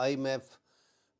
IMF,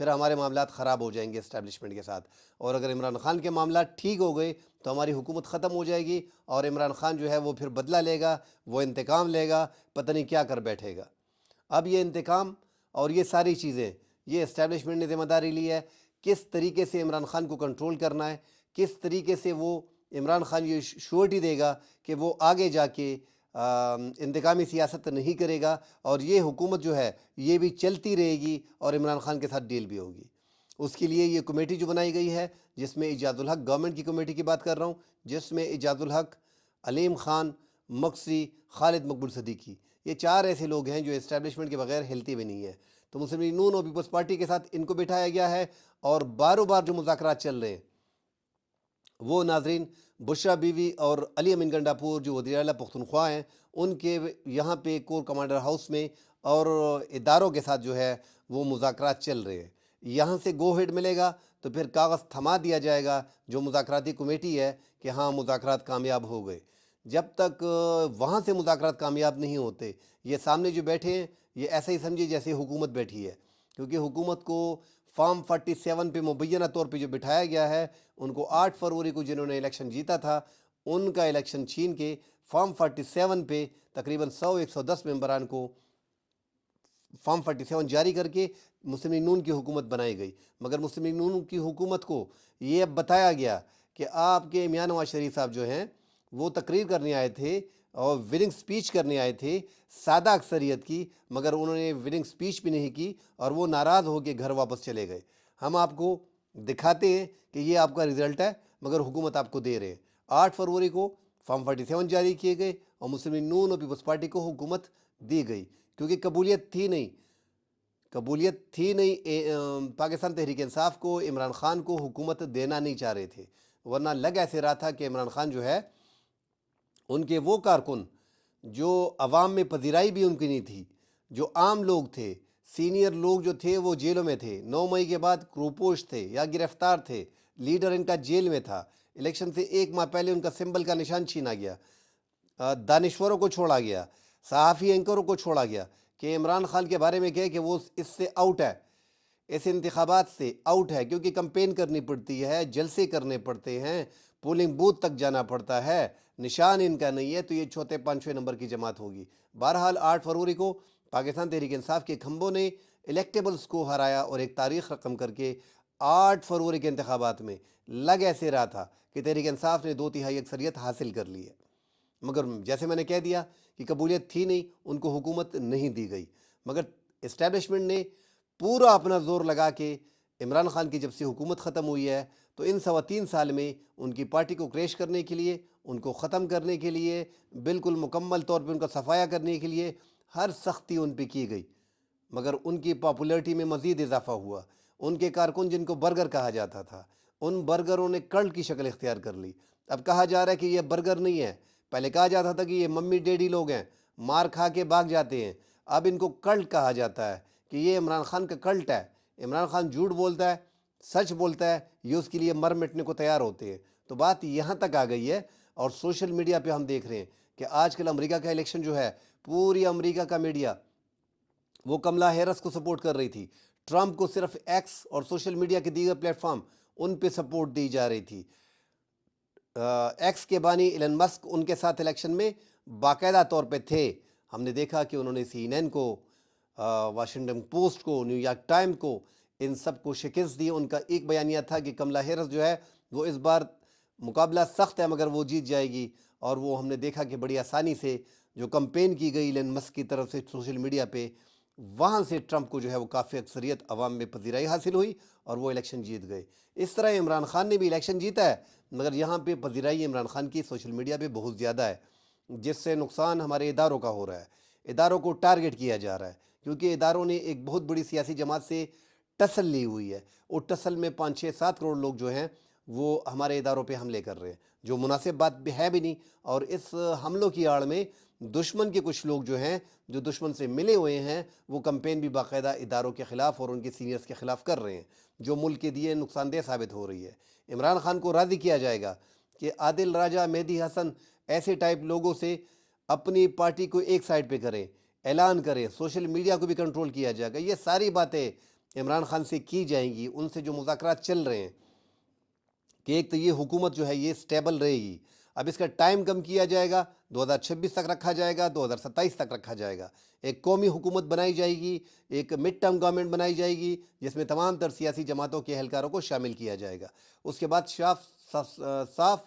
پھر ہمارے معاملات خراب ہو جائیں گے اسٹیبلشمنٹ کے ساتھ، اور اگر عمران خان کے معاملات ٹھیک ہو گئے تو ہماری حکومت ختم ہو جائے گی، اور عمران خان جو ہے وہ پھر بدلہ لے گا، وہ انتقام لے گا، پتہ نہیں کیا کر بیٹھے گا۔ اب یہ انتقام اور یہ ساری چیزیں یہ اسٹیبلشمنٹ نے ذمہ داری لی ہے، کس طریقے سے عمران خان کو کنٹرول کرنا ہے، کس طریقے سے وہ عمران خان یہ شورٹی دے گا کہ وہ آگے جا کے انتقامی سیاست نہیں کرے گا، اور یہ حکومت جو ہے یہ بھی چلتی رہے گی اور عمران خان کے ساتھ ڈیل بھی ہوگی۔ اس کے لیے یہ کمیٹی جو بنائی گئی ہے، جس میں ایجاد الحق گورنمنٹ کی کمیٹی کی بات کر رہا ہوں، جس میں ایجاد الحق، علیم خان، مقصی، خالد مقبول صدیقی، یہ 4 ایسے لوگ ہیں جو اسٹیبلشمنٹ کے بغیر ہلتے بھی نہیں ہیں۔ تو مسلم لیگ نون اور پیپلز پارٹی کے ساتھ ان کو بٹھایا گیا ہے، اور باروں بار جو مذاکرات چل رہے ہیں وہ ناظرین بشرا بیوی اور علی امین گنڈاپور جو وزیر اعلیٰ پختونخوا ہیں ان کے یہاں پہ کور کمانڈر ہاؤس میں اور اداروں کے ساتھ جو ہے وہ مذاکرات چل رہے ہیں۔ یہاں سے گو ہیڈ ملے گا تو پھر کاغذ تھما دیا جائے گا جو مذاکراتی کمیٹی ہے کہ ہاں مذاکرات کامیاب ہو گئے۔ جب تک وہاں سے مذاکرات کامیاب نہیں ہوتے، یہ سامنے جو بیٹھے ہیں یہ ایسا ہی سمجھے جیسے حکومت بیٹھی ہے، کیونکہ حکومت کو فارم 47 پہ مبینہ طور پہ جو بٹھایا گیا ہے، ان کو 8 فروری کو جنہوں نے الیکشن جیتا تھا ان کا الیکشن چھین کے فارم 47 پہ تقریباً 110 ممبران کو فارم 47 جاری کر کے مسلم لیگ نون کی حکومت بنائی گئی۔ مگر مسلم لیگ نون کی حکومت کو یہ اب بتایا گیا کہ آپ کے میاں نواز شریف صاحب جو ہیں وہ تقریر کرنے آئے تھے اور وننگ سپیچ کرنے آئے تھے سادہ اکثریت کی، مگر انہوں نے وننگ سپیچ بھی نہیں کی اور وہ ناراض ہو کے گھر واپس چلے گئے۔ ہم آپ کو دکھاتے ہیں کہ یہ آپ کا رزلٹ ہے، مگر حکومت آپ کو دے رہے ہیں۔ 8 فروری کو فارم 47 جاری کیے گئے اور مسلم لیگ نون اور پیپلز پارٹی کو حکومت دی گئی، کیونکہ قبولیت تھی نہیں پاکستان تحریک انصاف کو عمران خان کو حکومت دینا نہیں چاہ رہے تھے، ورنہ لگ ایسے رہا تھا کہ عمران خان جو ہے ان کے وہ کارکن جو عوام میں پذیرائی بھی ان کی نہیں تھی، جو عام لوگ تھے، سینئر لوگ جو تھے وہ جیلوں میں تھے، 9 مئی کے بعد کروپوش تھے یا گرفتار تھے، لیڈر ان کا جیل میں تھا، الیکشن سے 1 ماہ پہلے ان کا سمبل کا نشان چھینا گیا، دانشوروں کو چھوڑا گیا، صحافی اینکروں کو چھوڑا گیا کہ عمران خان کے بارے میں کہے کہ وہ اس سے آؤٹ ہے، اس انتخابات سے آؤٹ ہے، کیونکہ کمپین کرنی پڑتی ہے، جلسے کرنے پڑتے ہیں، پولنگ بوتھ تک جانا پڑتا ہے، نشان ان کا نہیں ہے، تو یہ چوتھے 5ویں نمبر کی جماعت ہوگی۔ بہرحال 8 فروری کو پاکستان تحریک انصاف کے کھمبوں نے الیکٹیبلز کو ہرایا اور ایک تاریخ رقم کر کے 8 فروری کے انتخابات میں لگ ایسے رہا تھا کہ تحریک انصاف نے 2/3 اکثریت حاصل کر لی ہے، مگر جیسے میں نے کہہ دیا کہ قبولیت تھی نہیں، ان کو حکومت نہیں دی گئی، مگر اسٹیبلشمنٹ نے پورا اپنا زور لگا کے عمران خان کی جب سے حکومت ختم ہوئی ہے تو ان 3.25 سال میں ان کی پارٹی کو کریش کرنے کے لیے، ان کو ختم کرنے کے لیے، بالکل مکمل طور پہ ان کا صفایا کرنے کے لیے ہر سختی ان پہ کی گئی، مگر ان کی پاپولیرٹی میں مزید اضافہ ہوا۔ ان کے کارکن جن کو برگر کہا جاتا تھا، ان برگروں نے کلٹ کی شکل اختیار کر لی۔ اب کہا جا رہا ہے کہ یہ برگر نہیں ہے، پہلے کہا جاتا تھا کہ یہ ممی ڈیڈی لوگ ہیں، مار کھا کے بھاگ جاتے ہیں، اب ان کو کلٹ کہا جاتا ہے کہ یہ عمران خان کا کلٹ ہے، عمران خان جھوٹ بولتا ہے، سچ بولتا ہے، یہ اس کے لیے مر مٹنے کو تیار ہوتے ہیں۔ تو بات یہاں تک آ گئی ہے، اور سوشل میڈیا پہ ہم دیکھ رہے ہیں کہ آج کل امریکہ کا الیکشن جو ہے، پوری امریکہ کا میڈیا وہ کملا ہیرس کو سپورٹ کر رہی تھی، ٹرمپ کو صرف ایکس اور سوشل میڈیا کے دیگر پلیٹ فارم ان پہ سپورٹ دی جا رہی تھی۔ ایکس کے بانی ایلن مسک ان کے ساتھ الیکشن میں باقاعدہ طور پہ تھے، ہم نے دیکھا کہ انہوں نے CNN کو، واشنگٹن پوسٹ کو، نیو یارک ٹائم کو، ان سب کو شکست دی۔ ان کا ایک بیانیہ تھا کہ کملا ہیرس جو ہے وہ اس بار مقابلہ سخت ہے مگر وہ جیت جائے گی، اور وہ ہم نے دیکھا کہ بڑی آسانی سے جو کمپین کی گئی ایلن مسک کی طرف سے سوشل میڈیا پہ، وہاں سے ٹرمپ کو جو ہے وہ کافی اکثریت عوام میں پذیرائی حاصل ہوئی اور وہ الیکشن جیت گئے۔ اس طرح عمران خان نے بھی الیکشن جیتا ہے، مگر یہاں پہ پذیرائی عمران خان کی سوشل میڈیا پہ بہت زیادہ ہے، جس سے نقصان ہمارے اداروں کا ہو رہا ہے، اداروں کو ٹارگٹ کیا جا رہا ہے، کیونکہ اداروں نے ایک بہت بڑی سیاسی جماعت سے ٹسل لی ہوئی ہے، اور ٹسل میں 5-6-7 کروڑ لوگ جو ہیں وہ ہمارے اداروں پہ حملے کر رہے ہیں، جو مناسب بات بھی ہے بھی نہیں۔ اور اس حملوں کی آڑ میں دشمن کے کچھ لوگ جو ہیں، جو دشمن سے ملے ہوئے ہیں، وہ کمپین بھی باقاعدہ اداروں کے خلاف اور ان کے سینئرز کے خلاف کر رہے ہیں، جو ملک کے لیے نقصان دہ ثابت ہو رہی ہے۔ عمران خان کو راضی کیا جائے گا کہ عادل راجہ، مہدی حسن ایسے ٹائپ لوگوں سے اپنی پارٹی کو ایک سائڈ پہ کریں، اعلان کریں، سوشل میڈیا کو بھی کنٹرول کیا جائے گا، یہ ساری باتیں عمران خان سے کی جائیں گی، ان سے جو مذاکرات چل رہے ہیں کہ ایک تو یہ حکومت جو ہے یہ سٹیبل رہے گی، اب اس کا ٹائم کم کیا جائے گا، 2026 تک رکھا جائے گا، 2027 تک رکھا جائے گا، ایک قومی حکومت بنائی جائے گی، ایک مڈ ٹرم گورنمنٹ بنائی جائے گی جس میں تمام تر سیاسی جماعتوں کے اہلکاروں کو شامل کیا جائے گا۔ اس کے بعد صاف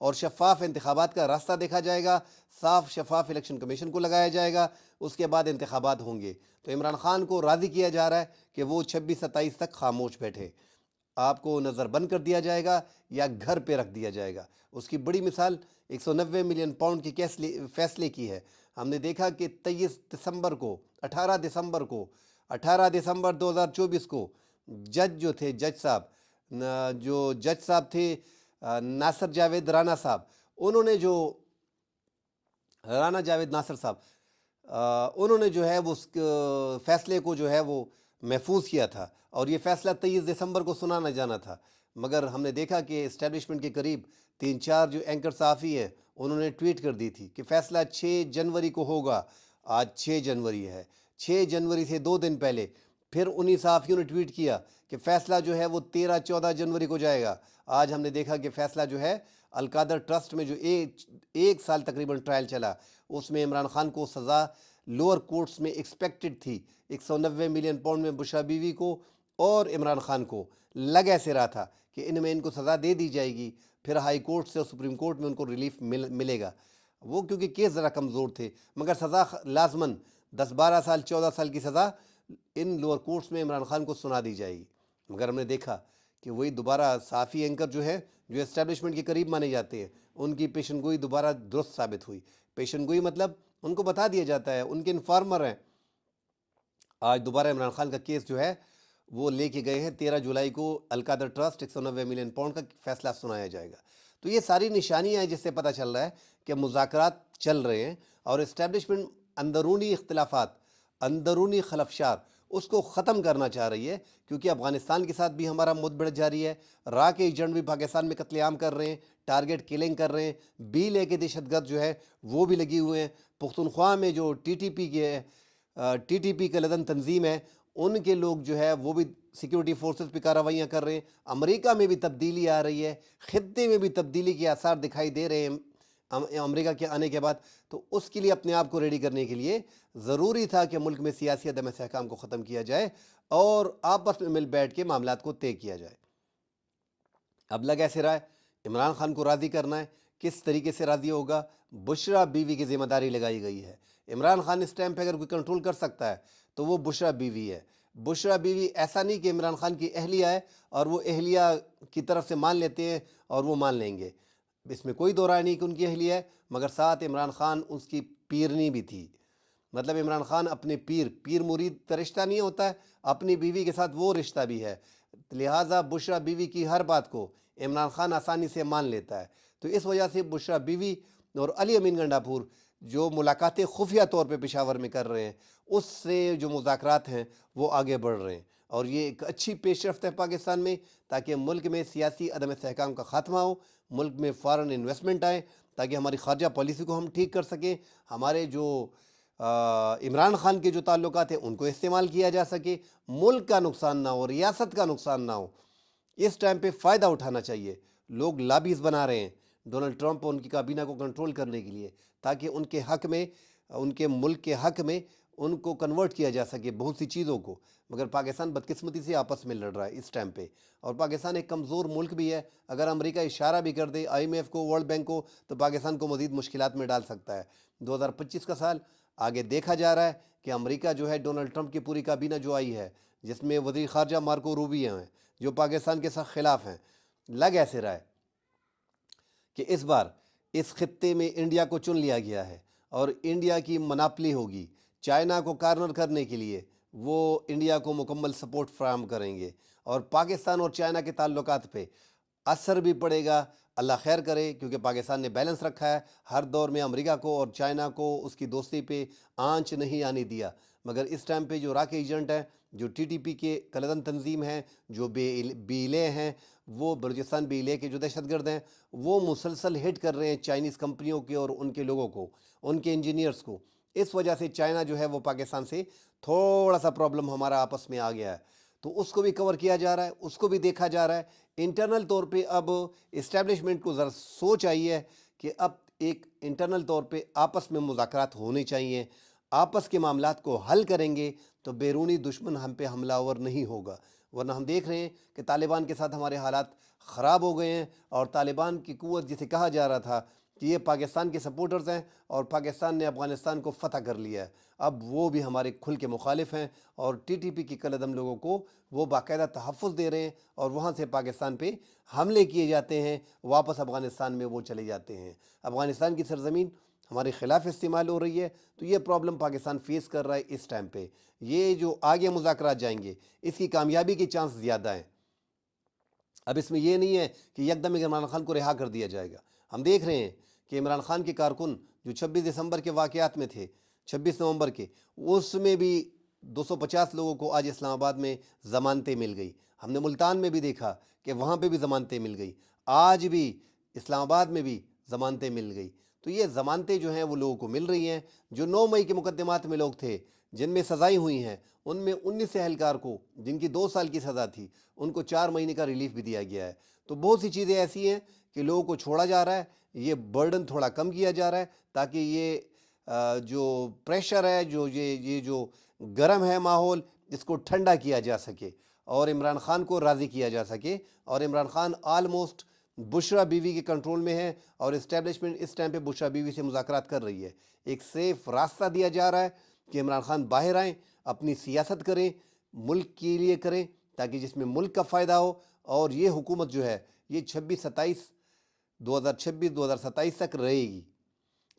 اور شفاف انتخابات کا راستہ دیکھا جائے گا، صاف شفاف الیکشن کمیشن کو لگایا جائے گا، اس کے بعد انتخابات ہوں گے۔ تو عمران خان کو راضی کیا جا رہا ہے کہ وہ 26-27 تک خاموش بیٹھے، آپ کو نظر بند کر دیا جائے گا یا گھر پہ رکھ دیا جائے گا۔ اس کی بڑی مثال 190 ملین پاؤنڈ کے فیصلے کی ہے۔ ہم نے دیکھا کہ 18 دسمبر 2024 کو جج جو تھے، جج صاحب تھے ناصر جاوید رانا صاحب، انہوں نے جو رانا جاوید ناصر صاحب انہوں نے جو ہے وہ اس فیصلے کو جو ہے وہ محفوظ کیا تھا، اور یہ فیصلہ 23 دسمبر کو سنانا جانا تھا، مگر ہم نے دیکھا کہ اسٹیبلشمنٹ کے قریب 3-4 جو اینکر صحافی ہیں انہوں نے ٹویٹ کر دی تھی کہ فیصلہ 6 جنوری کو ہوگا۔ آج 6 جنوری ہے، 6 جنوری سے 2 دن پہلے پھر انہی صحافیوں نے ٹویٹ کیا کہ فیصلہ جو ہے وہ 13-14 جنوری کو جائے گا۔ آج ہم نے دیکھا کہ فیصلہ جو ہے القادر ٹرسٹ میں جو ایک سال تقریباً ٹرائل چلا، اس میں عمران خان کو سزا لوور کورٹس میں ایکسپیکٹڈ تھی 190 ملین پاؤنڈ میں بشرا بیوی کو اور عمران خان کو لگ ایسے رہا تھا کہ ان کو سزا دے دی جائے گی، پھر ہائی کورٹ سے اور سپریم کورٹ میں ان کو ریلیف ملے گا، وہ کیونکہ کیس ذرا کمزور تھے، مگر سزا لازماً 10-12 سال 14 سال کی سزا ان لوور کورٹس میں عمران خان کو سنا دی جائے گی۔ مگر ہم نے دیکھا کہ وہی دوبارہ صحافی اینکر جو ہے جو اسٹیبلشمنٹ کے قریب مانے جاتے ہیں، ان کی پیشن گوئی دوبارہ درست ثابت ہوئی۔ پیشن گوئی مطلب ان کو بتا دیا جاتا ہے، ان کے انفارمر ہیں۔ آج دوبارہ عمران خان کا کیس جو ہے وہ لے کے گئے ہیں، 13 جولائی کو القادر ٹرسٹ 190 ملین پاؤنڈ کا فیصلہ سنایا جائے گا۔ تو یہ ساری نشانیاں ہیں جس سے پتہ چل رہا ہے کہ مذاکرات چل رہے ہیں، اور اسٹیبلشمنٹ اندرونی اختلافات، اندرونی خلفشار اس کو ختم کرنا چاہ رہی ہے، کیونکہ افغانستان کے ساتھ بھی ہمارا مدبڑ جاری ہے، را کے ایجنٹ بھی پاکستان میں قتل عام کر رہے ہیں، ٹارگٹ کلنگ کر رہے ہیں، بی لے کے دہشت گرد جو ہے وہ بھی لگی ہوئے ہیں، پختونخوا میں جو ٹی ٹی پی کا لدن تنظیم ہے ان کے لوگ جو ہے وہ بھی سیکیورٹی فورسز پہ کارروائیاں کر رہے ہیں، امریکہ میں بھی تبدیلی آ رہی ہے، خطے میں بھی تبدیلی کے آثار دکھائی دے رہے ہیں امریکہ کے آنے کے بعد۔ تو اس کے لیے اپنے آپ کو ریڈی کرنے کے لیے ضروری تھا کہ ملک میں سیاسی عدم استحکام کو ختم کیا جائے اور آپس میں مل بیٹھ کے معاملات کو طے کیا جائے۔ اب لگ ایسے رہا ہے عمران خان کو راضی کرنا ہے، کس طریقے سے راضی ہوگا؟ بشرا بیوی کی ذمہ داری لگائی گئی ہے۔ عمران خان اس ٹائم پہ اگر کوئی کنٹرول کر سکتا ہے تو وہ بشرا بیوی ہے۔ بشرا بیوی ایسا نہیں کہ عمران خان کی اہلیہ ہے اور وہ اہلیہ کی طرف سے مان لیتے ہیں اور وہ مان لیں گے، اس میں کوئی دو رائے نہیں کہ ان کی اہلیہ ہے، مگر ساتھ عمران خان اس کی پیرنی بھی تھی، مطلب عمران خان اپنے پیر مرید کا رشتہ نہیں ہوتا ہے، اپنی بیوی کے ساتھ وہ رشتہ بھی ہے، لہٰذا بشرا بیوی کی ہر بات کو عمران خان آسانی سے مان لیتا ہے۔ تو اس وجہ سے بشرا بیوی اور علی امین گنڈاپور جو ملاقاتیں خفیہ طور پہ پشاور میں کر رہے ہیں، اس سے جو مذاکرات ہیں وہ آگے بڑھ رہے ہیں، اور یہ ایک اچھی پیش رفت ہے پاکستان میں، تاکہ ملک میں سیاسی عدم استحکام کا خاتمہ ہو، ملک میں فارن انویسٹمنٹ آئے، تاکہ ہماری خارجہ پالیسی کو ہم ٹھیک کر سکیں، ہمارے جو عمران خان کے جو تعلقات ہیں ان کو استعمال کیا جا سکے، ملک کا نقصان نہ ہو، ریاست کا نقصان نہ ہو۔ اس ٹائم پہ فائدہ اٹھانا چاہیے، لوگ لابیز بنا رہے ہیں ڈونلڈ ٹرمپ اور ان کی کابینہ کو کنٹرول کرنے کے لیے، تاکہ ان کے حق میں، ان کے ملک کے حق میں ان کو کنورٹ کیا جا سکے بہت سی چیزوں کو، مگر پاکستان بدقسمتی سے آپس میں لڑ رہا ہے اس ٹائم پہ، اور پاکستان ایک کمزور ملک بھی ہے، اگر امریکہ اشارہ بھی کر دے IMF کو، ورلڈ بینک کو، تو پاکستان کو مزید مشکلات میں ڈال سکتا ہے۔ 2025 کا سال آگے دیکھا جا رہا ہے کہ امریکہ جو ہے ڈونلڈ ٹرمپ کی پوری کابینہ جو آئی ہے، جس میں وزیر خارجہ مارکو روبیو ہیں جو پاکستان کے ساتھ خلاف ہیں، لگ ایسے رہا ہے کہ اس بار اس خطے میں انڈیا کو چن لیا گیا ہے اور انڈیا کی مناپلی ہوگی، چائنا کو کارنر کرنے کے لیے وہ انڈیا کو مکمل سپورٹ فراہم کریں گے، اور پاکستان اور چائنا کے تعلقات پہ اثر بھی پڑے گا۔ اللہ خیر کرے، کیونکہ پاکستان نے بیلنس رکھا ہے، ہر دور میں امریکہ کو اور چائنا کو اس کی دوستی پہ آنچ نہیں آنے دیا، مگر اس ٹائم پہ جو راک ایجنٹ ہیں، جو TTP کے کلدن تنظیم ہیں، جو بیلے ہیں، وہ بلوچستان بیلے کے جو دہشت گرد ہیں، وہ مسلسل ہٹ کر رہے ہیں چائنیز کمپنیوں کے اور ان کے لوگوں کو، ان کے انجینئرز کو۔ اس وجہ سے چائنا جو ہے وہ پاکستان سے تھوڑا سا پرابلم ہمارا آپس میں آ گیا ہے۔ تو اس کو بھی کور کیا جا رہا ہے، اس کو بھی دیکھا جا رہا ہے۔ انٹرنل طور پہ اب اسٹیبلشمنٹ کو ذرا سوچ آئی ہے کہ اب ایک انٹرنل طور پہ آپس میں مذاکرات ہونے چاہیے، آپس کے معاملات کو حل کریں گے تو بیرونی دشمن ہم پہ حملہ آور نہیں ہوگا۔ ورنہ ہم دیکھ رہے ہیں کہ طالبان کے ساتھ ہمارے حالات خراب ہو گئے ہیں، اور طالبان کی قوت جسے کہا جا رہا تھا کہ یہ پاکستان کے سپورٹرز ہیں اور پاکستان نے افغانستان کو فتح کر لیا ہے، اب وہ بھی ہمارے کھل کے مخالف ہیں، اور ٹی ٹی پی کی قلعدم لوگوں کو وہ باقاعدہ تحفظ دے رہے ہیں، اور وہاں سے پاکستان پہ حملے کیے جاتے ہیں، واپس افغانستان میں وہ چلے جاتے ہیں۔ افغانستان کی سرزمین ہمارے خلاف استعمال ہو رہی ہے، تو یہ پرابلم پاکستان فیس کر رہا ہے اس ٹائم پہ۔ یہ جو آگے مذاکرات جائیں گے اس کی کامیابی کے چانس زیادہ ہیں۔ اب اس میں یہ نہیں ہے کہ یکدم عمران خان کو رہا کر دیا جائے گا۔ ہم دیکھ رہے ہیں کہ عمران خان کے کارکن جو 26 دسمبر کے واقعات میں تھے، 26 نومبر کے، اس میں بھی 250 لوگوں کو آج اسلام آباد میں ضمانتیں مل گئی۔ ہم نے ملتان میں بھی دیکھا کہ وہاں پہ بھی ضمانتیں مل گئی، آج بھی اسلام آباد میں بھی ضمانتیں مل گئی۔ تو یہ ضمانتیں جو ہیں وہ لوگوں کو مل رہی ہیں۔ جو 9 مئی کے مقدمات میں لوگ تھے جن میں سزائیں ہوئی ہیں، ان میں 19 اہلکار کو جن کی 2 سال کی سزا تھی ان کو 4 مہینے کا ریلیف بھی دیا گیا ہے۔ تو بہت سی چیزیں ایسی ہیں کہ لوگوں کو چھوڑا جا رہا ہے، یہ برڈن تھوڑا کم کیا جا رہا ہے تاکہ یہ جو پریشر ہے، یہ جو گرم ہے ماحول، اس کو ٹھنڈا کیا جا سکے اور عمران خان کو راضی کیا جا سکے۔ اور عمران خان آلموسٹ بشرا بیوی کے کنٹرول میں ہے، اور اسٹیبلشمنٹ اس ٹائم پہ بشرا بیوی سے مذاکرات کر رہی ہے۔ ایک سیف راستہ دیا جا رہا ہے کہ عمران خان باہر آئیں، اپنی سیاست کریں، ملک کے لیے کریں، تاکہ جس میں ملک کا فائدہ ہو، اور یہ حکومت جو ہے یہ 2027 تک رہے گی۔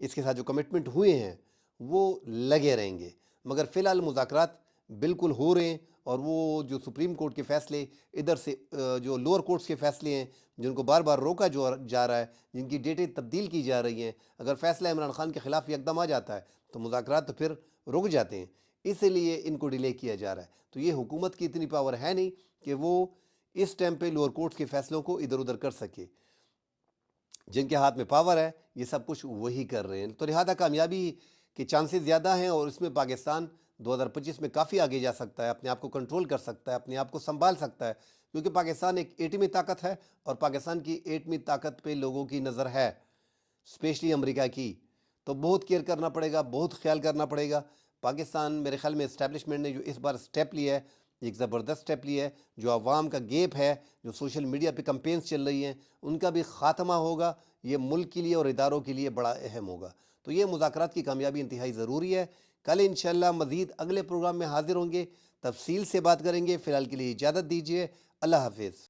اس کے ساتھ جو کمٹمنٹ ہوئے ہیں وہ لگے رہیں گے، مگر فی الحال مذاکرات بالکل ہو رہے ہیں، اور وہ جو سپریم کورٹ کے فیصلے، ادھر سے جو لوور کورٹس کے فیصلے ہیں جن کو بار بار روکا جا رہا ہے، جن کی ڈیٹیں تبدیل کی جا رہی ہیں، اگر فیصلہ عمران خان کے خلاف یکدم آ جاتا ہے تو مذاکرات تو پھر رک جاتے ہیں، اسی لیے ان کو ڈیلے کیا جا رہا ہے۔ تو یہ حکومت کی اتنی پاور ہے نہیں کہ وہ اس ٹائم پہ لوور کورٹس کے فیصلوں کو ادھر ادھر کر سکے۔ جن کے ہاتھ میں پاور ہے یہ سب کچھ وہی کر رہے ہیں، تو لہذا کامیابی کے چانسز زیادہ ہیں، اور اس میں پاکستان 2025 میں کافی آگے جا سکتا ہے، اپنے آپ کو کنٹرول کر سکتا ہے، اپنے آپ کو سنبھال سکتا ہے، کیونکہ پاکستان ایک ایٹمی طاقت ہے، اور پاکستان کی ایٹمی طاقت پہ لوگوں کی نظر ہے، اسپیشلی امریکہ کی۔ تو بہت کیئر کرنا پڑے گا، بہت خیال کرنا پڑے گا۔ پاکستان میرے خیال میں اسٹیبلشمنٹ نے جو اس بار سٹیپ لیا ہے، ایک زبردست سٹیپ لیا ہے۔ جو عوام کا گیپ ہے، جو سوشل میڈیا پہ کمپینز چل رہی ہیں، ان کا بھی خاتمہ ہوگا۔ یہ ملک کے لیے اور اداروں کے لیے بڑا اہم ہوگا۔ تو یہ مذاکرات کی کامیابی انتہائی ضروری ہے۔ کل انشاءاللہ مزید اگلے پروگرام میں حاضر ہوں گے، تفصیل سے بات کریں گے۔ فی الحال کے لیے اجازت دیجیے، اللہ حافظ۔